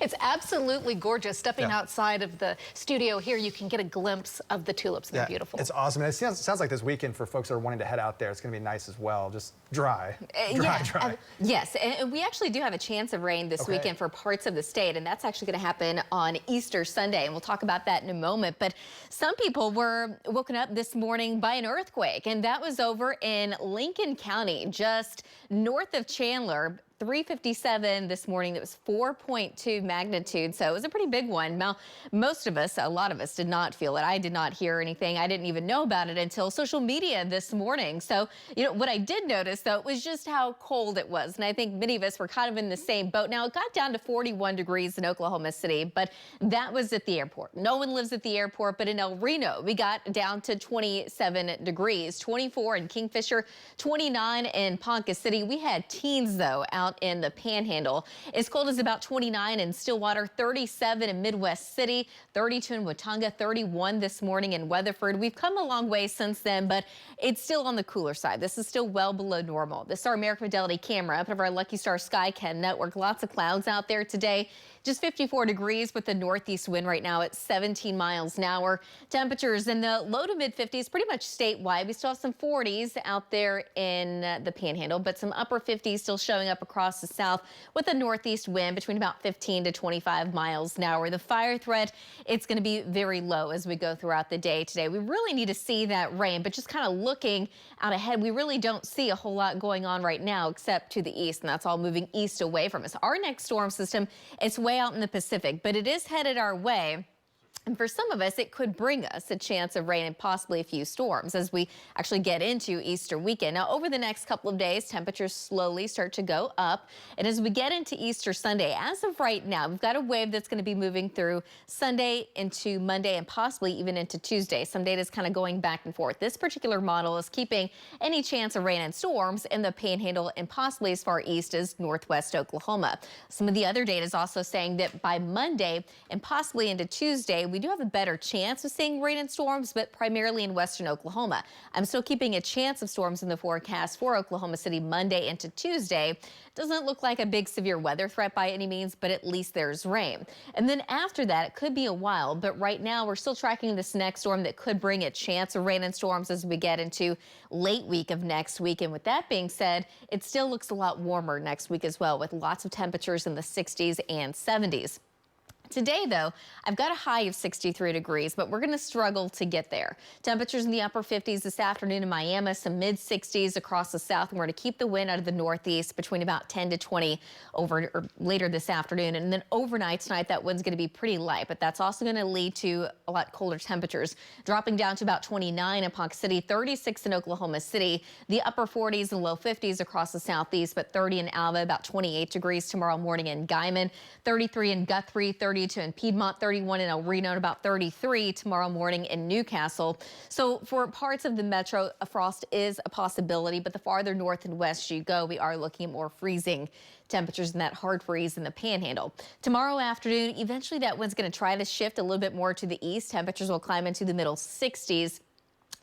It's absolutely gorgeous. Stepping outside of the studio here, you can get a glimpse of the tulips. They're beautiful. It's awesome. And it sounds like this weekend for folks that are wanting to head out there, it's going to be nice as well. Just dry. Dry. Yes, and we actually do have a chance of rain this weekend for parts of the state, and that's actually going to happen on Easter Sunday, and we'll talk about that in a moment. But some people were woken up this morning by an earthquake, and that was over in Lincoln County, just north of Chandler. 3:57 this morning. That was 4.2 magnitude, so it was a pretty big one. Now, most of us, a lot of us, did not feel it. I did not hear anything. I didn't even know about it until social media this morning. So, what I did notice, though, was just how cold it was, and I think many of us were kind of in the same boat. Now, it got down to 41 degrees in Oklahoma City, but that was at the airport. No one lives at the airport, but in El Reno, we got down to 27 degrees, 24 in Kingfisher, 29 in Ponca City. We had teens, though, out in the Panhandle. As cold as about 29 in Stillwater, 37 in Midwest City, 32 in Watauga, 31 this morning in Weatherford. We've come a long way since then, but it's still on the cooler side. This is still well below normal. This is our American Fidelity camera up of our Lucky Star Skycam network. Lots of clouds out there today. Just 54 degrees with the northeast wind right now at 17 miles an hour. Temperatures in the low to mid 50s pretty much statewide. We still have some 40s out there in the Panhandle, but some upper 50s still showing up across the south with a northeast wind between about 15 to 25 miles an hour. The fire threat, it's going to be very low as we go throughout the day today. We really need to see that rain, but just kind of looking out ahead, we really don't see a whole lot going on right now except to the east, and that's all moving east away from us. Our next storm system, it's way out in the Pacific, but it is headed our way. And for some of us, it could bring us a chance of rain and possibly a few storms as we actually get into Easter weekend. Now, over the next couple of days, temperatures slowly start to go up. And as we get into Easter Sunday, as of right now, we've got a wave that's going to be moving through Sunday into Monday and possibly even into Tuesday. Some data is kind of going back and forth. This particular model is keeping any chance of rain and storms in the Panhandle and possibly as far east as northwest Oklahoma. Some of the other data is also saying that by Monday and possibly into Tuesday, we do have a better chance of seeing rain and storms, but primarily in western Oklahoma. I'm still keeping a chance of storms in the forecast for Oklahoma City Monday into Tuesday. Doesn't look like a big severe weather threat by any means, but at least there's rain. And then after that, it could be a while, but right now we're still tracking this next storm that could bring a chance of rain and storms as we get into late week of next week. And with that being said, it still looks a lot warmer next week as well, with lots of temperatures in the 60s and 70s. Today, though, I've got a high of 63 degrees, but we're going to struggle to get there. Temperatures in the upper 50s this afternoon in Miami, some mid 60s across the south. And we're going to keep the wind out of the northeast between about 10 to 20 later this afternoon. And then overnight tonight, that wind's going to be pretty light, but that's also going to lead to a lot colder temperatures, dropping down to about 29 in Ponca City, 36 in Oklahoma City, the upper 40s and low 50s across the southeast, but 30 in Alva, about 28 degrees tomorrow morning in Guymon, 33 in Guthrie, 32 in Piedmont, 31 in El Reno, and about 33 tomorrow morning in Newcastle. So for parts of the metro, a frost is a possibility, but the farther north and west you go, we are looking at more freezing temperatures and that hard freeze in the Panhandle. Tomorrow afternoon, eventually that wind's going to try to shift a little bit more to the east. Temperatures will climb into the middle 60s.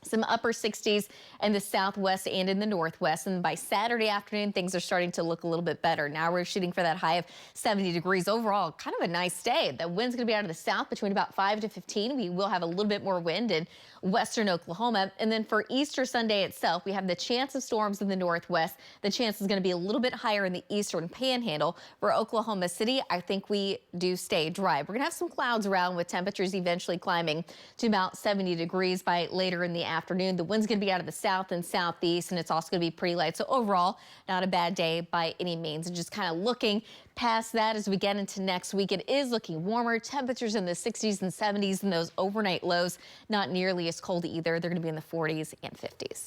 Some upper 60s in the southwest and in the northwest. And by Saturday afternoon, things are starting to look a little bit better. Now we're shooting for that high of 70 degrees overall. Kind of a nice day. The wind's going to be out of the south between about 5 to 15. We will have a little bit more wind in western Oklahoma. And then for Easter Sunday itself, we have the chance of storms in the northwest. The chance is going to be a little bit higher in the eastern Panhandle. For Oklahoma City, I think we do stay dry. We're going to have some clouds around with temperatures eventually climbing to about 70 degrees by later in the afternoon. The wind's going to be out of the south and southeast, and it's also going to be pretty light. So overall, not a bad day by any means. And just kind of looking past that as we get into next week, it is looking warmer. Temperatures in the 60s and 70s, and those overnight lows not nearly as cold either. They're going to be in the 40s and 50s.